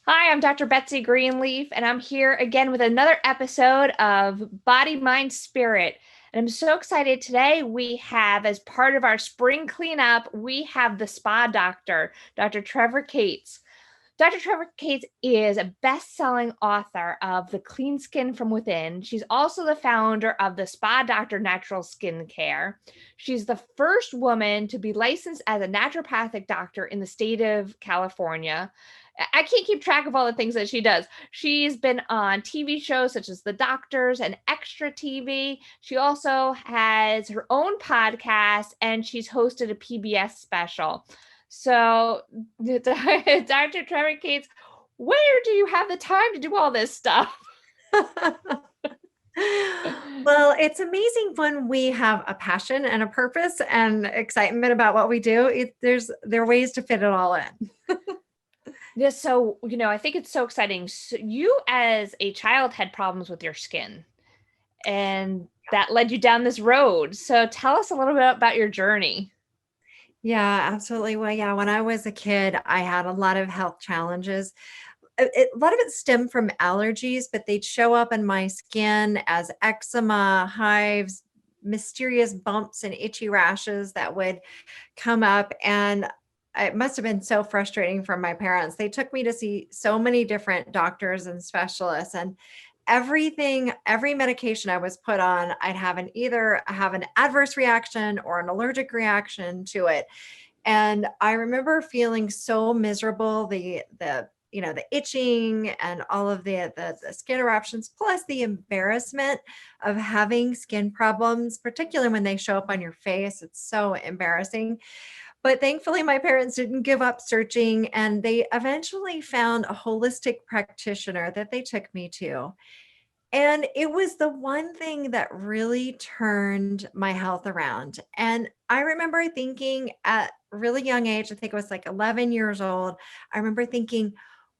Hi, I'm Dr. Betsy Greenleaf, and I'm here again with another episode of Body, Mind, Spirit. And I'm so excited today. We have, as part of our spring cleanup, we have the spa doctor, Dr. Trevor Cates. Dr. Trevor Cates is a best-selling author of The Clean Skin from Within. She's also the founder of the Spa Doctor Natural Skincare. She's the first woman to be licensed as a naturopathic doctor in the state of California. I can't keep track of all the things that she does. She's been on TV shows such as The Doctors and Extra TV. She also has her own podcast and she's hosted a PBS special. So, Dr. Trevor Cates, where do you have the time to do all this stuff? Well, it's amazing when we have a passion and a purpose and excitement about what we do. There are ways to fit it all in. Yeah, so, I think it's so exciting. So you, as a child, had problems with your skin, and that led you down this road. So tell us a little bit about your journey. Yeah, absolutely. Well, yeah, when I was a kid, I had a lot of health challenges. A lot of it stemmed from allergies, but they'd show up in my skin as eczema, hives, mysterious bumps and itchy rashes that would come up. And it must have been so frustrating for my parents. They took me to see so many different doctors and specialists, and every medication I was put on, I'd either have an adverse reaction or an allergic reaction to it. And I remember feeling so miserable, the itching and all of the skin eruptions, plus the embarrassment of having skin problems, particularly when they show up on your face. It's so embarrassing. But thankfully, my parents didn't give up searching, and they eventually found a holistic practitioner that they took me to. And it was the one thing that really turned my health around. And I remember thinking at a really young age, I think I was like 11 years old, I remember thinking,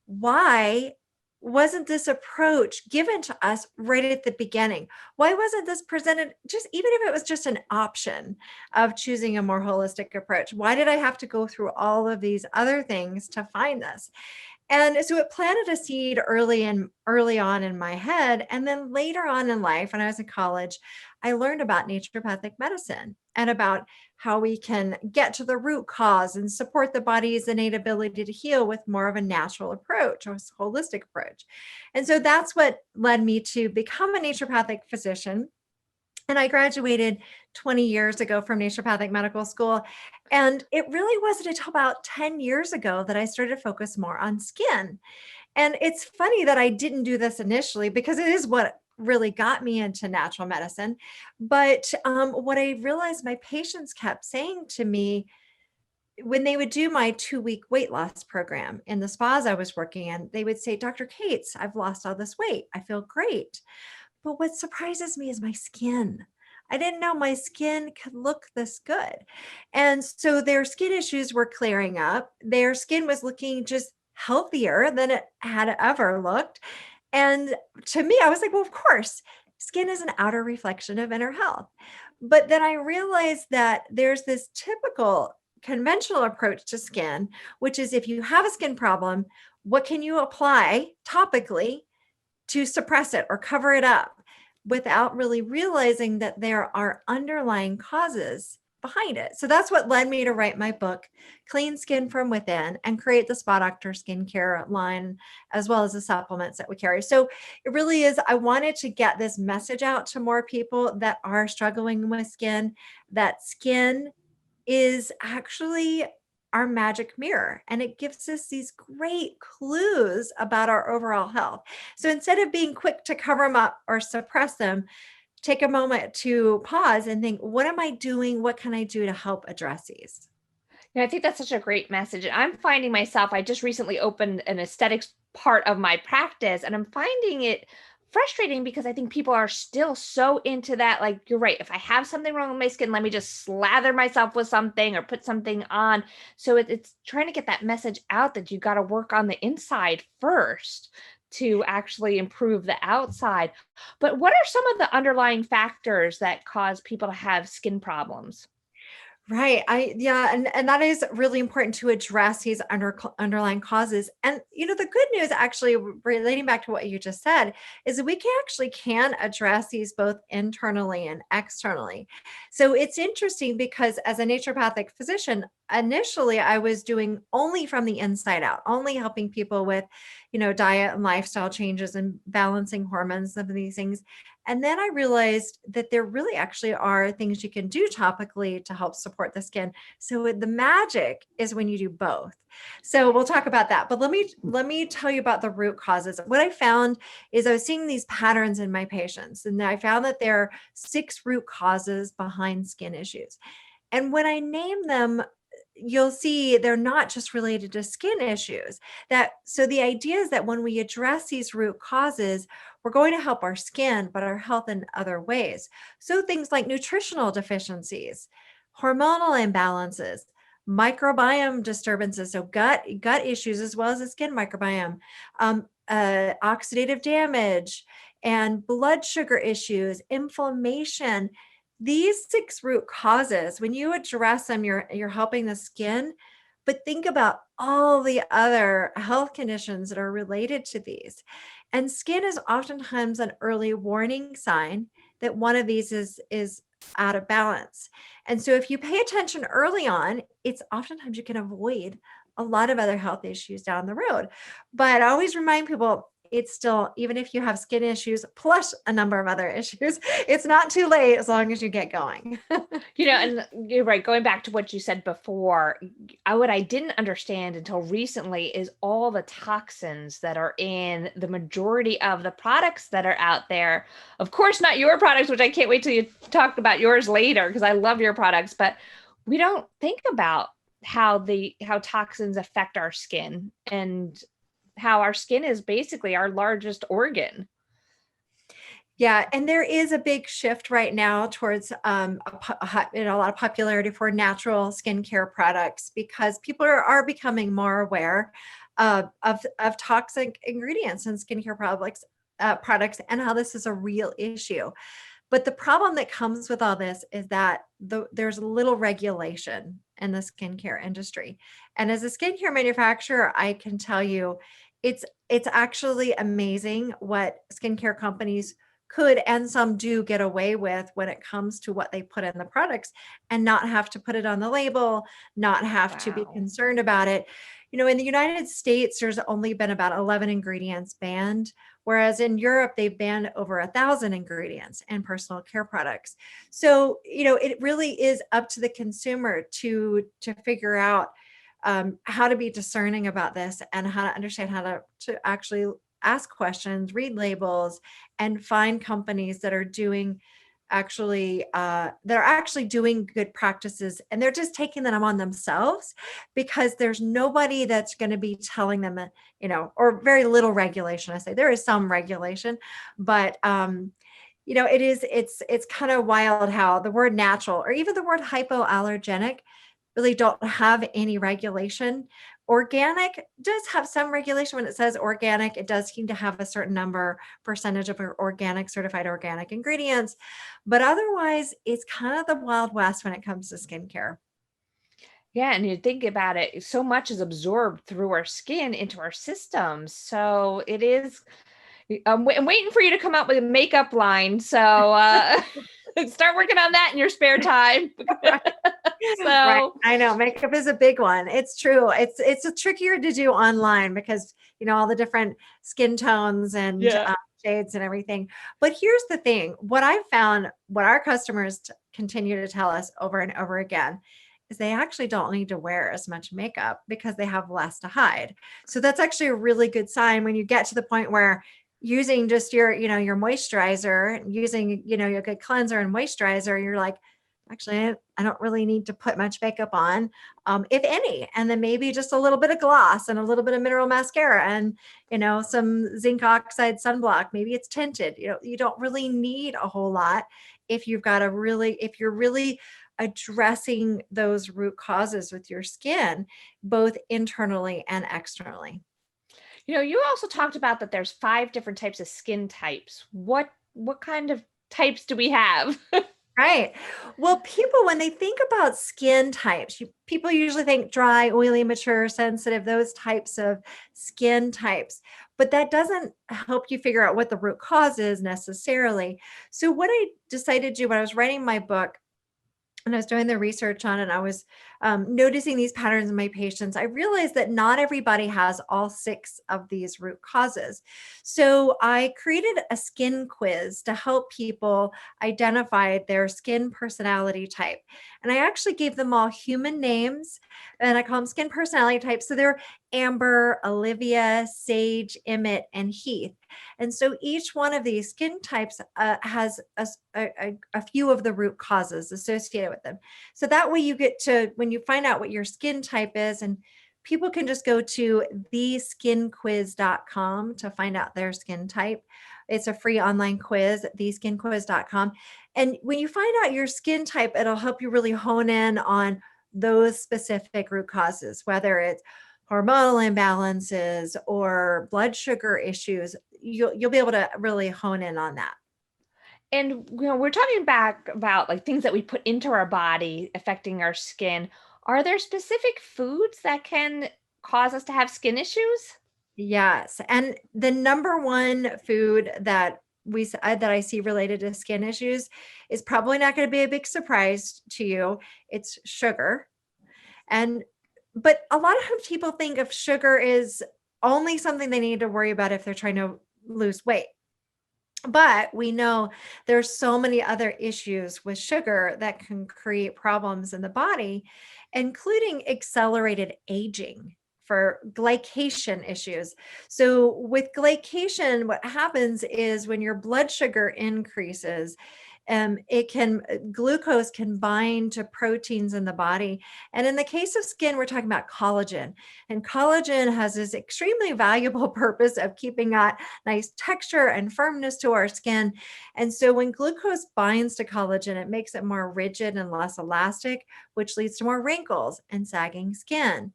why wasn't this approach given to us right at the beginning? Why wasn't this presented, just even if it was just an option of choosing a more holistic approach? Why did I have to go through all of these other things to find this? And so it planted a seed early on in my head. And then later on in life, when I was in college, I learned about naturopathic medicine and about how we can get to the root cause and support the body's innate ability to heal with more of a natural approach, or a holistic approach. And so that's what led me to become a naturopathic physician. And I graduated 20 years ago from naturopathic medical school. And it really wasn't until about 10 years ago that I started to focus more on skin. And it's funny that I didn't do this initially because it is what really got me into natural medicine. But what I realized my patients kept saying to me when they would do my 2-week weight loss program in the spas I was working in, they would say, Dr. Cates, I've lost all this weight. I feel great. But what surprises me is my skin. I didn't know my skin could look this good. And so their skin issues were clearing up. Their skin was looking just healthier than it had ever looked. And to me, I was like, well, of course, skin is an outer reflection of inner health. But then I realized that there's this typical conventional approach to skin, which is if you have a skin problem, what can you apply topically to suppress it or cover it up without really realizing that there are underlying causes behind it. So that's what led me to write my book, Clean Skin from Within, and create the Spa Doctor skincare line, as well as the supplements that we carry. So it really is, I wanted to get this message out to more people that are struggling with skin, that skin is actually our magic mirror, and it gives us these great clues about our overall health. So instead of being quick to cover them up or suppress them, take a moment to pause and think, what am I doing? What can I do to help address these? I think that's such a great message. And I'm finding myself, I just recently opened an aesthetics part of my practice, and I'm finding it frustrating because I think people are still so into that. Like, you're right. If I have something wrong with my skin, let me just slather myself with something or put something on. So it's trying to get that message out that you got to work on the inside first to actually improve the outside. But what are some of the underlying factors that cause people to have skin problems? Right. Yeah, and that is really important to address these underlying causes. And the good news, actually, relating back to what you just said, is that we can address these both internally and externally. So it's interesting because as a naturopathic physician, initially I was doing only from the inside out, only helping people with, diet and lifestyle changes and balancing hormones, some of these things. And then I realized that there really actually are things you can do topically to help support the skin. So the magic is when you do both. So we'll talk about that. But let me tell you about the root causes. What I found is I was seeing these patterns in my patients, and I found that there are 6 root causes behind skin issues. And when I name them, you'll see they're not just related to skin issues. So the idea is that when we address these root causes, we're going to help our skin, but our health in other ways. So things like nutritional deficiencies, hormonal imbalances, microbiome disturbances, so gut issues as well as the skin microbiome, oxidative damage, and blood sugar issues, inflammation. These 6 root causes, when you address them, you're helping the skin. But think about all the other health conditions that are related to these. And skin is oftentimes an early warning sign that one of these is out of balance. And so if you pay attention early on, it's oftentimes you can avoid a lot of other health issues down the road. But I always remind people, it's still, even if you have skin issues plus a number of other issues, it's not too late as long as you get going. And you're right. Going back to what you said before, what I didn't understand until recently is all the toxins that are in the majority of the products that are out there. Of course, not your products, which I can't wait till you talk about yours later because I love your products, but we don't think about how toxins affect our skin and how our skin is basically our largest organ. Yeah, and there is a big shift right now towards a lot of popularity for natural skincare products because people are becoming more aware of toxic ingredients in skincare products and how this is a real issue. But the problem that comes with all this is that there's little regulation in the skincare industry. And as a skincare manufacturer, I can tell you it's actually amazing what skincare companies could and some do get away with when it comes to what they put in the products and not have to put it on the label, not have to be Wow. concerned about it. In the United States, there's only been about 11 ingredients banned, whereas in Europe, they've banned over 1,000 ingredients in personal care products. So, it really is up to the consumer to figure out how to be discerning about this and how to understand how to actually ask questions, read labels, and find companies that are actually doing good practices, and they're just taking them on themselves because there's nobody that's going to be telling them or very little regulation. I say there is some regulation, but it's kind of wild how the word natural or even the word hypoallergenic really don't have any regulation. Organic does have some regulation. When it says organic, it does seem to have a certain percentage of certified organic ingredients. But otherwise, it's kind of the Wild West when it comes to skincare. Yeah, and you think about it, so much is absorbed through our skin into our systems. So it is. I'm waiting for you to come up with a makeup line. So start working on that in your spare time. Right. So I know makeup is a big one. It's true. It's a trickier to do online because all the different skin tones and yeah. shades and everything. But here's the thing: what I found, what our customers continue to tell us over and over again, is they actually don't need to wear as much makeup because they have less to hide. So that's actually a really good sign when you get to the point where using just your moisturizer, using your good cleanser and moisturizer, you're like, actually, I don't really need to put much makeup on, if any. And then maybe just a little bit of gloss and a little bit of mineral mascara and, some zinc oxide sunblock. Maybe it's tinted. You don't really need a whole lot if if you're really addressing those root causes with your skin, both internally and externally. You also talked about that there's 5 different types of skin types. What kind of types do we have? Right. Well, people, when they think about skin types, people usually think dry, oily, mature, sensitive, those types of skin types. But that doesn't help you figure out what the root cause is necessarily. So, what I decided to do when I was writing my book, and I was doing the research on it, I was noticing these patterns in my patients. I realized that not everybody has all 6 of these root causes. So I created a skin quiz to help people identify their skin personality type. And I actually gave them all human names, and I call them skin personality types. So they're Amber, Olivia, Sage, Emmett, and Heath. And so each one of these skin types has a few of the root causes associated with them. So that way you get to, when you find out what your skin type is, and people can just go to theskinquiz.com to find out their skin type. It's a free online quiz, theskinquiz.com. And when you find out your skin type, it'll help you really hone in on those specific root causes, whether it's hormonal imbalances or blood sugar issues. You'll be able to really hone in on that. And we're talking back about like things that we put into our body affecting our skin. Are there specific foods that can cause us to have skin issues? Yes, and the number one food that that I see related to skin issues is probably not going to be a big surprise to you. It's sugar. And but a lot of people think of sugar is only something they need to worry about if they're trying to lose weight. But we know there's so many other issues with sugar that can create problems in the body, including accelerated aging for glycation issues. So with glycation, what happens is when your blood sugar increases, it can glucose can bind to proteins in the body. And in the case of skin, we're talking about collagen. And collagen has this extremely valuable purpose of keeping that nice texture and firmness to our skin. And so when glucose binds to collagen, it makes it more rigid and less elastic, which leads to more wrinkles and sagging skin.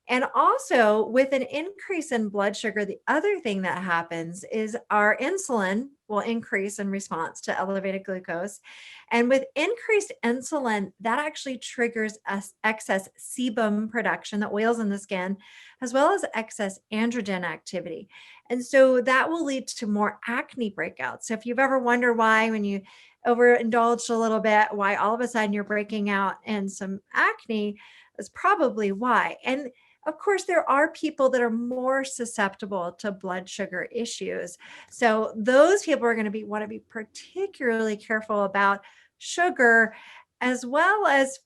And also, with an increase in blood sugar, the other thing that happens is our insulin will increase in response to elevated glucose. And with increased insulin, that actually triggers excess sebum production, the oils in the skin, as well as excess androgen activity. And so that will lead to more acne breakouts. So if you've ever wondered why, when you overindulged a little bit, why all of a sudden you're breaking out in some acne, is probably why. And of course, there are people that are more susceptible to blood sugar issues. So those people are going to want to be particularly careful about sugar, as well as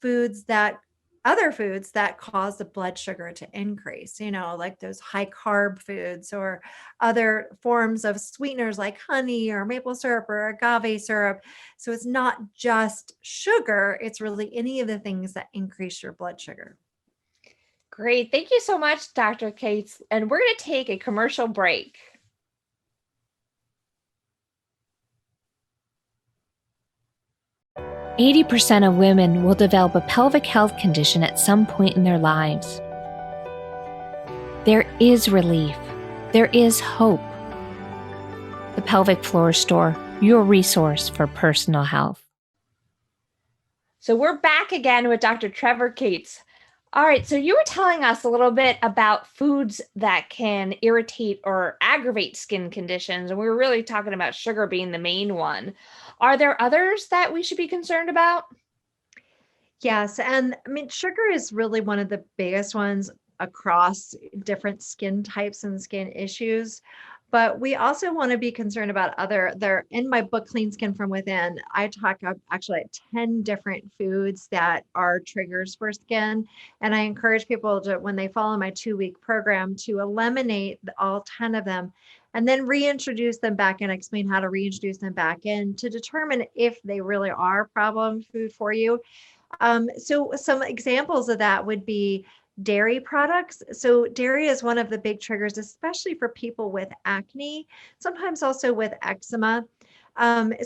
other foods that cause the blood sugar to increase, like those high carb foods or other forms of sweeteners like honey or maple syrup or agave syrup. So it's not just sugar, it's really any of the things that increase your blood sugar. Great. Thank you so much, Dr. Cates. And we're going to take a commercial break. "80% of women will develop a pelvic health condition at some point in their lives. There is relief. There is hope. The Pelvic Floor Store, your resource for personal health." So we're back again with Dr. Trevor Cates. All right, so you were telling us a little bit about foods that can irritate or aggravate skin conditions, and we were really talking about sugar being the main one. Are there others that we should be concerned about? Yes. And I mean, sugar is really one of the biggest ones across different skin types and skin issues. But we also want to be concerned about there in my book, Clean Skin from Within. I talk actually 10 different foods that are triggers for skin. And I encourage people to, when they follow my 2-week program, to eliminate all 10 of them and then reintroduce them back and explain how to reintroduce them back in to determine if they really are problem food for you. So some examples of that would be dairy products. So dairy is one of the big triggers, especially for people with acne, sometimes also with eczema.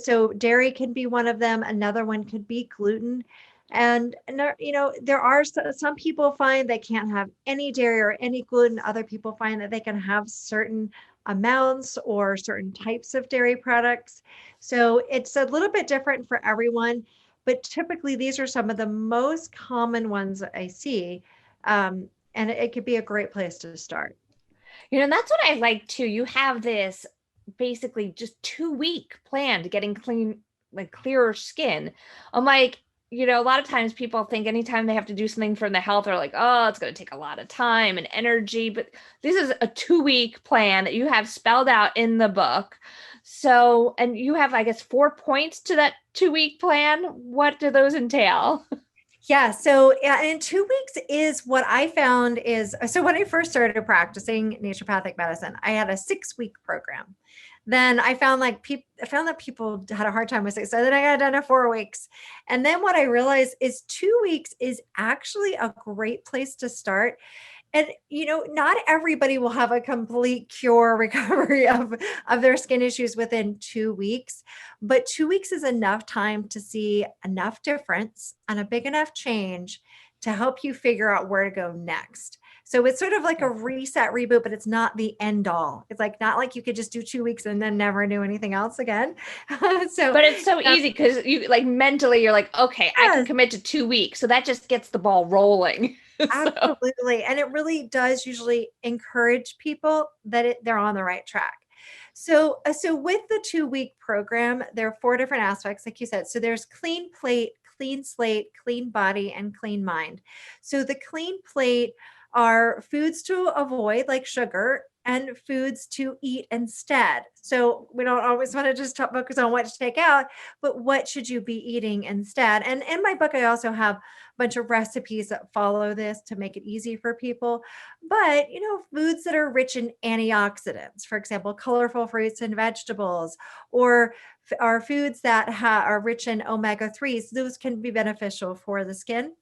So dairy can be one of them. Another one could be gluten. And there are some people find they can't have any dairy or any gluten. Other people find that they can have certain amounts or certain types of dairy products. So it's a little bit different for everyone. but typically these are some of the most common ones I see. And it could be a great place to start. That's what I like too. You have this basically just 2 week plan to getting clean, like clearer skin. I'm like, a lot of times people think anytime they have to do something for their health, they're like, oh, it's going to take a lot of time and energy. But this is a 2 week plan that you have spelled out in the book. So, and you have, I guess, 4 points to that 2 week plan. What do those entail? Yeah. So in 2 weeks is what I found is, so when I first started practicing naturopathic medicine, I had a 6 week program. Then I found I found that people had a hard time with it. So then I got done at 4 weeks. And then what I realized is 2 weeks is actually a great place to start. And not everybody will have a complete cure recovery of their skin issues within 2 weeks, but 2 weeks is enough time to see enough difference and a big enough change to help you figure out where to go next. So it's sort of like a reset reboot, but it's not the end all. It's like not like you could just do 2 weeks and then never do anything else again. So But it's so easy because you like mentally, you're like, okay, I can yes, commit to 2 weeks. So that just gets the ball rolling. So, absolutely. And it really does usually encourage people that they're on the right track. So with the 2 week program, there are 4 different aspects, like you said. So there's clean plate, clean slate, clean body, and clean mind. So the clean plate are foods to avoid, like sugar, and foods to eat instead. So we don't always want to just focus on what to take out, but what should you be eating instead? And in my book, I also have a bunch of recipes that follow this to make it easy for people. But, foods that are rich in antioxidants, for example, colorful fruits and vegetables, or are foods that are rich in omega-3s, those can be beneficial for the skin.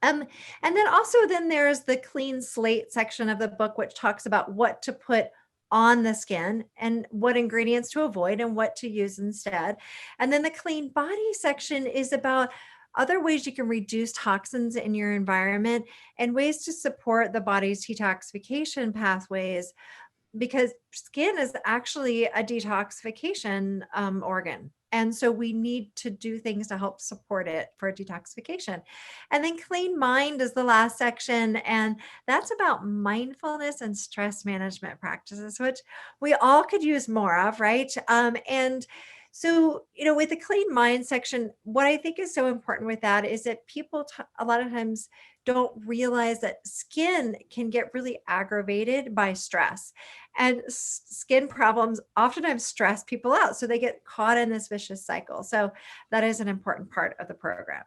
Um, and then also then there's the clean slate section of the book, which talks about what to put on the skin and what ingredients to avoid and what to use instead. And then the clean body section is about other ways you can reduce toxins in your environment and ways to support the body's detoxification pathways, because skin is actually a detoxification organ. And so we need to do things to help support it for detoxification. And then clean mind is the last section. And that's about mindfulness and stress management practices, which we all could use more of, right? And so, with the clean mind section, what I think is so important with that is that people a lot of times don't realize that skin can get really aggravated by stress. And skin problems oftentimes stress people out. So they get caught in this vicious cycle. So that is an important part of the program.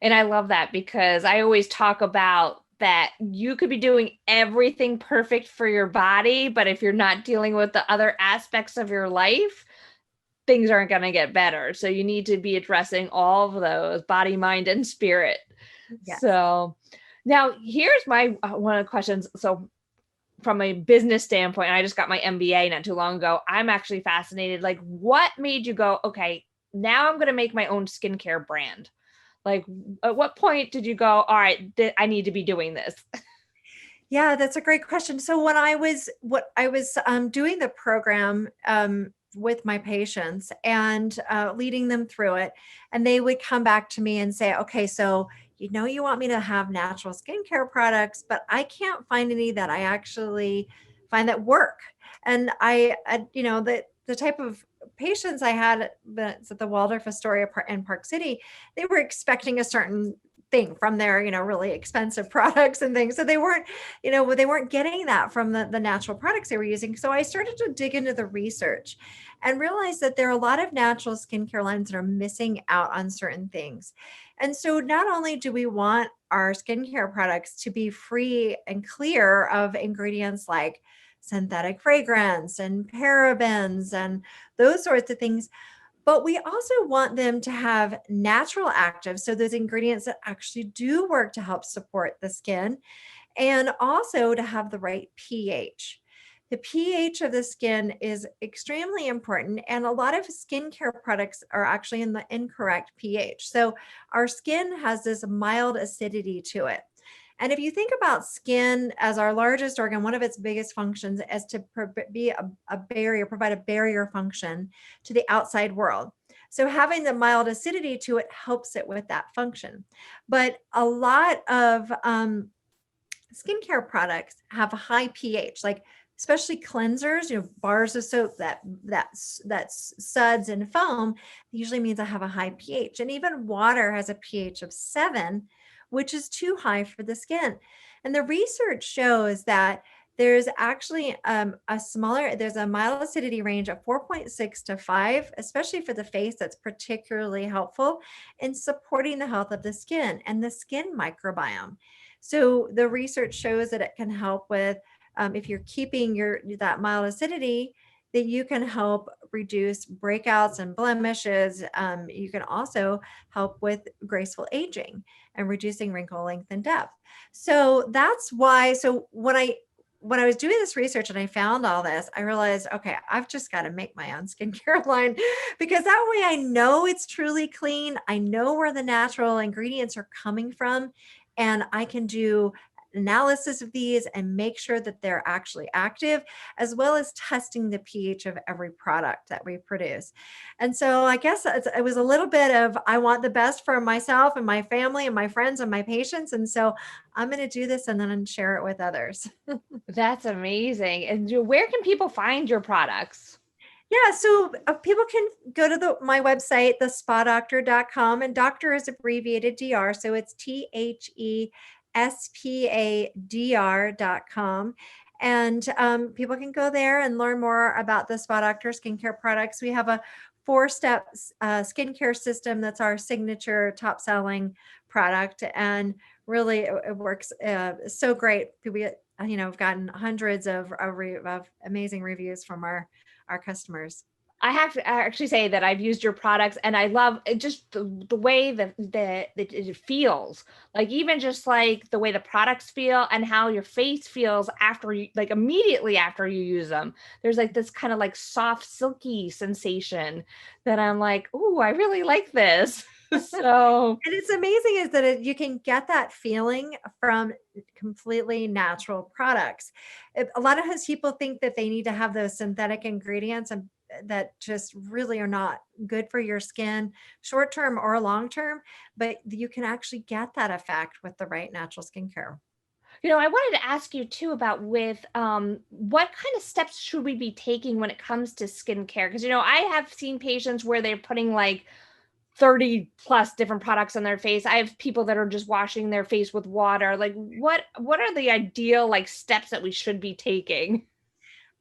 and I love that because I always talk about that you could be doing everything perfect for your body, but if you're not dealing with the other aspects of your life, things aren't going to get better. So you need to be addressing all of those body, mind, and spirit. Yes. So now here's my one of the questions. So from a business standpoint, I just got my MBA not too long ago. I'm actually fascinated. Like, what made you go, okay, now I'm going to make my own skincare brand? Like, at what point did you go, all right, I need to be doing this? Yeah, that's a great question. So when I was doing the program with my patients and leading them through it, and they would come back to me and say, "Okay, so you want me to have natural skincare products, but I can't find any that I actually find that work." And the type of patients I had that's at the Waldorf Astoria in Park City, they were expecting a certain thing from their really expensive products and things, so they weren't getting that from the natural products they were using. So I started to dig into the research and realize that there are a lot of natural skincare lines that are missing out on certain things. And so not only do we want our skincare products to be free and clear of ingredients like synthetic fragrance and parabens and those sorts of things, but we also want them to have natural actives, so those ingredients that actually do work to help support the skin, and also to have the right pH. The pH of the skin is extremely important, and a lot of skincare products are actually in the incorrect pH. So our skin has this mild acidity to it. And if you think about skin as our largest organ, one of its biggest functions is to be a barrier, provide a barrier function to the outside world. So having the mild acidity to it helps it with that function. But a lot of skincare products have a high pH, like especially cleansers, bars of soap that's suds and foam, usually means I have a high pH. And even water has a pH of 7, which is too high for the skin. And the research shows that there's actually there's a mild acidity range of 4.6 to 5, especially for the face. That's particularly helpful in supporting the health of the skin and the skin microbiome. So the research shows that it can help with, if you're keeping that mild acidity, that you can help reduce breakouts and blemishes. You can also help with graceful aging and reducing wrinkle length and depth. So that's why. So when I was doing this research and I found all this, I realized, okay, I've just got to make my own skincare line, because that way I know it's truly clean. I know where the natural ingredients are coming from, and I can do analysis of these and make sure that they're actually active, as well as testing the pH of every product that we produce. And so I guess it was a little bit of, I want the best for myself and my family and my friends and my patients. And so I'm going to do this and then share it with others. That's amazing. And where can people find your products? Yeah, so people can go to my website, thespadoctor.com, and doctor is abbreviated DR, so it's THESPADR.com. And people can go there and learn more about the Spa Doctor skincare products. We have a 4-step skincare system that's our signature top selling product, and really it works so great. We, have gotten hundreds of amazing reviews from our customers. I have to actually say that I've used your products and I love it, just the way that it feels. Like even just like the way the products feel and how your face feels after you, like immediately after you use them. There's like this kind of like soft, silky sensation that I'm like, ooh, I really like this. So And it's amazing is that you can get that feeling from completely natural products. A lot of times people think that they need to have those synthetic ingredients, and that just really are not good for your skin, short term or long term, but you can actually get that effect with the right natural skincare. I wanted to ask you too about with what kind of steps should we be taking when it comes to skincare? Because I have seen patients where they're putting like 30 plus different products on their face. I have people that are just washing their face with water. Like what are the ideal like steps that we should be taking?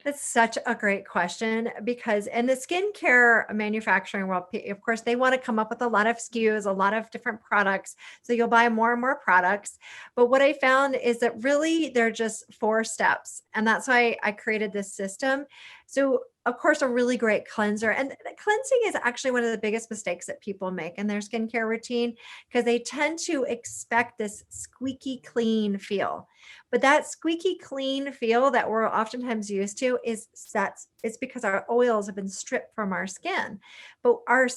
That's such a great question, because in the skincare manufacturing world, of course, they want to come up with a lot of SKUs, a lot of different products. So you'll buy more and more products. But what I found is that really they're just 4 steps. And that's why I created this system. So of course, a really great cleanser. And cleansing is actually one of the biggest mistakes that people make in their skincare routine, because they tend to expect this squeaky clean feel. But that squeaky clean feel that we're oftentimes used to it's because our oils have been stripped from our skin. But our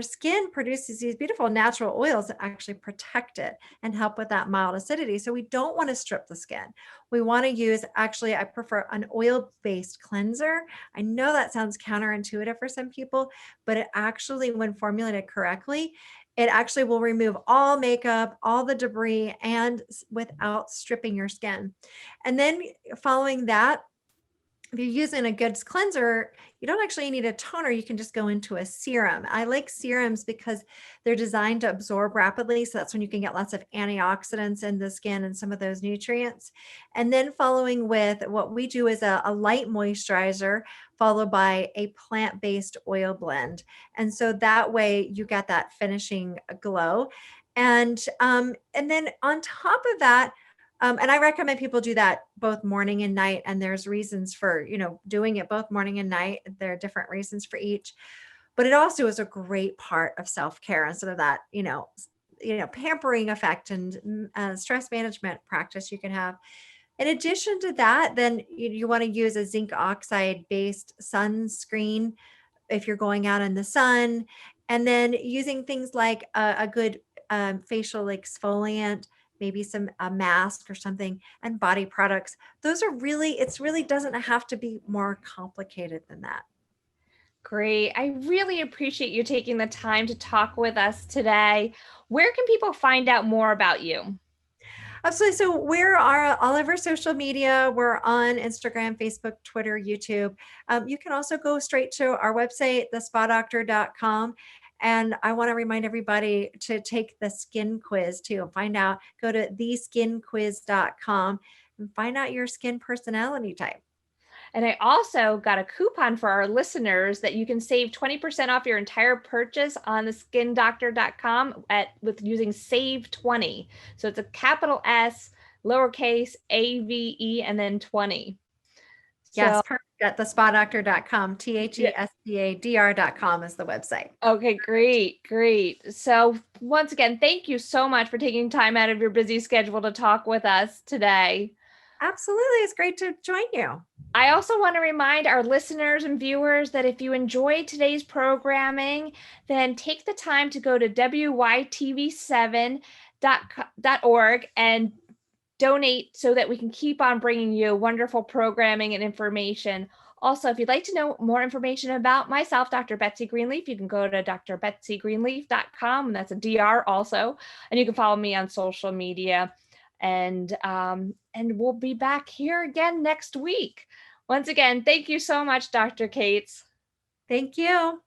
skin produces these beautiful natural oils that actually protect it and help with that mild acidity. So we don't want to strip the skin. We want to use, actually, I prefer an oil-based cleanser. I know that sounds counterintuitive for some people, but it actually, when formulated correctly, it actually will remove all makeup, all the debris, and without stripping your skin. And then following that, if you're using a good cleanser, you don't actually need a toner. You can just go into a serum. I like serums because they're designed to absorb rapidly. So that's when you can get lots of antioxidants in the skin and some of those nutrients. And then following with what we do is a light moisturizer, followed by a plant-based oil blend. And so that way you get that finishing glow. And then on top of that, and I recommend people do that both morning and night. And there's reasons for, doing it both morning and night. There are different reasons for each, but it also is a great part of self-care instead of that, pampering effect and stress management practice you can have. In addition to that, then you want to use a zinc oxide based sunscreen if you're going out in the sun, and then using things like a good facial exfoliant, maybe some a mask or something, and body products. Those are really, it's really doesn't have to be more complicated than that. Great. I really appreciate you taking the time to talk with us today. Where can people find out more about you? Absolutely. So we're all over social media. We're on Instagram, Facebook, Twitter, YouTube. You can also go straight to our website, thespadoctor.com. And I want to remind everybody to take the skin quiz too. Go to theskinquiz.com and find out your skin personality type. And I also got a coupon for our listeners that you can save 20% off your entire purchase on the skindoctor.com with using save 20. So it's a capital S, lowercase AVE, and then 20. Yes, So, perfect. At thespadoctor.com, yeah. thespadr.com is the website. Okay, great, great. So once again, thank you so much for taking time out of your busy schedule to talk with us today. Absolutely. It's great to join you. I also want to remind our listeners and viewers that if you enjoyed today's programming, then take the time to go to WYTV7.org and donate so that we can keep on bringing you wonderful programming and information. Also, if you'd like to know more information about myself, Dr. Betsy Greeleaf, you can go to drbetsygreenleaf.com, and that's a DR also. And you can follow me on social media. And we'll be back here again next week. Once again, thank you so much, Dr. Cates. Thank you.